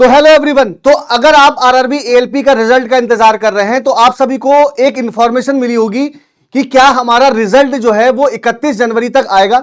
तो hello everyone. तो अगर आप आरआरबी एएलपी का रिजल्ट का इंतजार कर रहे हैं तो आप सभी को एक इंफॉर्मेशन मिली होगी कि क्या हमारा रिजल्ट जो है वो 31 जनवरी तक आएगा।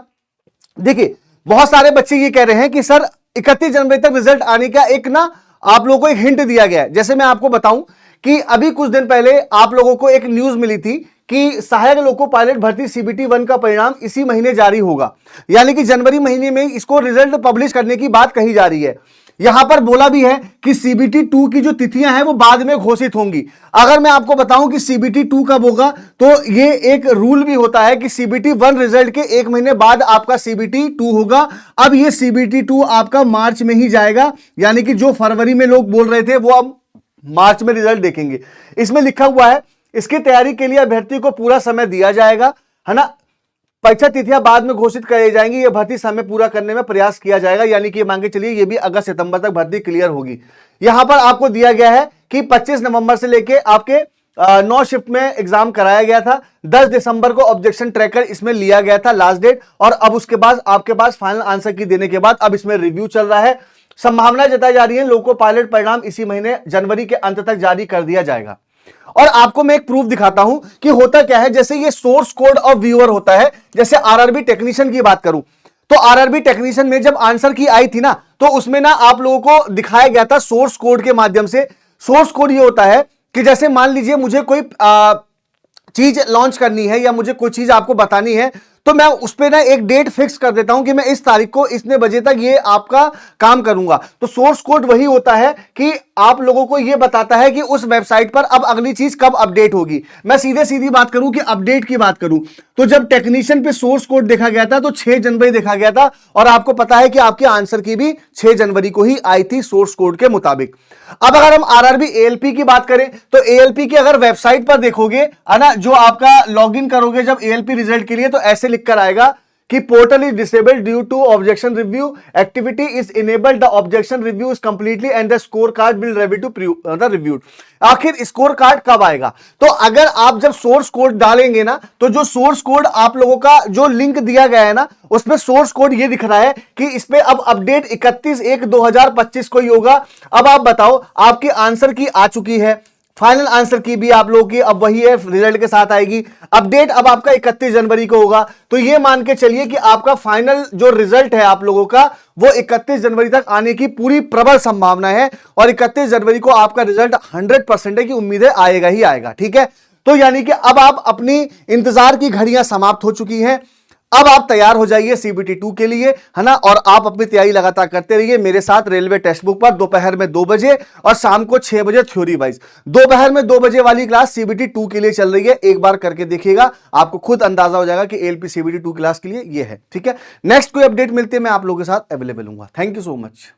देखिए, बहुत सारे बच्चे ये कह रहे हैं कि सर 31 जनवरी तक रिजल्ट आने का एक ना आप लोगों को एक हिंट दिया गया है। जैसे मैं आपको बताऊं कि अभी कुछ दिन पहले आप लोगों को एक न्यूज मिली थी कि सहायक लोको पायलट भर्ती सीबीटी 1 का परिणाम इसी महीने जारी होगा, यानी कि जनवरी महीने में इसको रिजल्ट पब्लिश करने की बात कही जा रही है। यहां पर बोला भी है कि सीबीटी 2 की जो तिथियां हैं वो बाद में घोषित होंगी। अगर मैं आपको बताऊं कि सीबीटी 2 कब होगा, तो ये एक रूल भी होता है कि सीबीटी 1 रिजल्ट के एक महीने बाद आपका सीबीटी 2 होगा। अब ये सीबीटी 2 आपका मार्च में ही जाएगा, यानी कि जो फरवरी में लोग बोल रहे थे वो अब मार्च में रिजल्ट देखेंगे। इसमें लिखा हुआ है इसकी तैयारी के लिए अभ्यर्थी को पूरा समय दिया जाएगा, है ना। परीक्षा तिथियां बाद में घोषित कराई जाएंगी। यह भर्ती समय पूरा करने में प्रयास किया जाएगा, यानी कि मान के चलिए ये भी अगस्त सितंबर तक भर्ती क्लियर होगी। यहां पर आपको दिया गया है कि 25 नवंबर से लेके आपके 9 शिफ्ट में एग्जाम कराया गया था। 10 दिसंबर को ऑब्जेक्शन ट्रैकर इसमें लिया गया था लास्ट डेट, और अब उसके बाद आपके पास फाइनल आंसर की देने के बाद अब इसमें रिव्यू चल रहा है। संभावना जताई जा रही है लोको पायलट परिणाम इसी महीने जनवरी के अंत तक जारी कर दिया जाएगा। और आपको मैं एक प्रूफ दिखाता हूं कि होता क्या है। जैसे ये सोर्स कोड ऑफ व्यूअर होता है, जैसे आरआरबी टेक्नीशियन की बात करूं तो आरआरबी टेक्नीशियन में जब आंसर की आई थी ना, तो उसमें ना आप लोगों को दिखाया गया था सोर्स कोड के माध्यम से। सोर्स कोड ये होता है कि जैसे मान लीजिए मुझे कोई चीज लॉन्च करनी है या मुझे कोई चीज आपको बतानी है, तो मैं उस पर ना एक डेट फिक्स कर देता हूं कि मैं इस तारीख को इतने बजे तक ये आपका काम करूंगा। तो सोर्स कोड वही होता है कि आप लोगों को ये बताता है कि उस वेबसाइट पर अब अगली चीज कब अपडेट होगी। मैं सीधे सीधी बात करूं कि अपडेट की बात करूं तो जब टेक्नीशियन पे सोर्स कोड देखा गया था तो 6 जनवरी देखा गया था, और आपको पता है कि आपके आंसर की भी 6 जनवरी को ही आई थी सोर्स कोड के मुताबिक। अब अगर हम आरआरबी एएलपी की बात करें तो एएलपी की अगर वेबसाइट पर देखोगे, है ना, जो आपका लॉगिन करोगे जब एएलपी रिजल्ट के लिए, तो ऐसे लिखकर आएगा कि portal is disabled due to objection review activity is enabled, the objection review is completely and the score card will ready to reviewed. आखिर स्कोर कार्ड कब आएगा? तो अगर आप जब सोर्स कोड डालेंगे ना, तो जो सोर्स कोड आप लोगों का जो लिंक दिया गया है ना, उसमें सोर्स कोड ये दिख रहा है कि इस पे अब अपडेट 31/1/2025 को ही होगा। अब आप बताओ, आपके आंसर की आ चुकी है, फाइनल आंसर की भी आप लोगों की अब वही है, रिजल्ट के साथ आएगी। अपडेट अब आपका 31 जनवरी को होगा। तो ये मान के चलिए कि आपका फाइनल जो रिजल्ट है आप लोगों का वो 31 जनवरी तक आने की पूरी प्रबल संभावना है, और 31 जनवरी को आपका रिजल्ट 100% है कि उम्मीद है आएगा ही आएगा। ठीक है, तो यानी कि अब आप अपनी इंतजार की घड़ियां समाप्त हो चुकी हैं। अब आप तैयार हो जाइए सीबीटी 2 के लिए, है ना, और आप अपनी तैयारी लगातार करते रहिए मेरे साथ रेलवे टेक्स्ट बुक पर दोपहर में 2 बजे और शाम को 6 बजे थ्योरी वाइज। दोपहर में 2 बजे वाली क्लास सीबीटी 2 के लिए चल रही है, एक बार करके देखिएगा, आपको खुद अंदाजा हो जाएगा कि एएलपी सीबीटी 2 क्लास के लिए ये है। ठीक है, नेक्स्ट कोई अपडेट मिलते हैं मैं आप लोगों के साथ अवेलेबल हूँ। Thank you so much.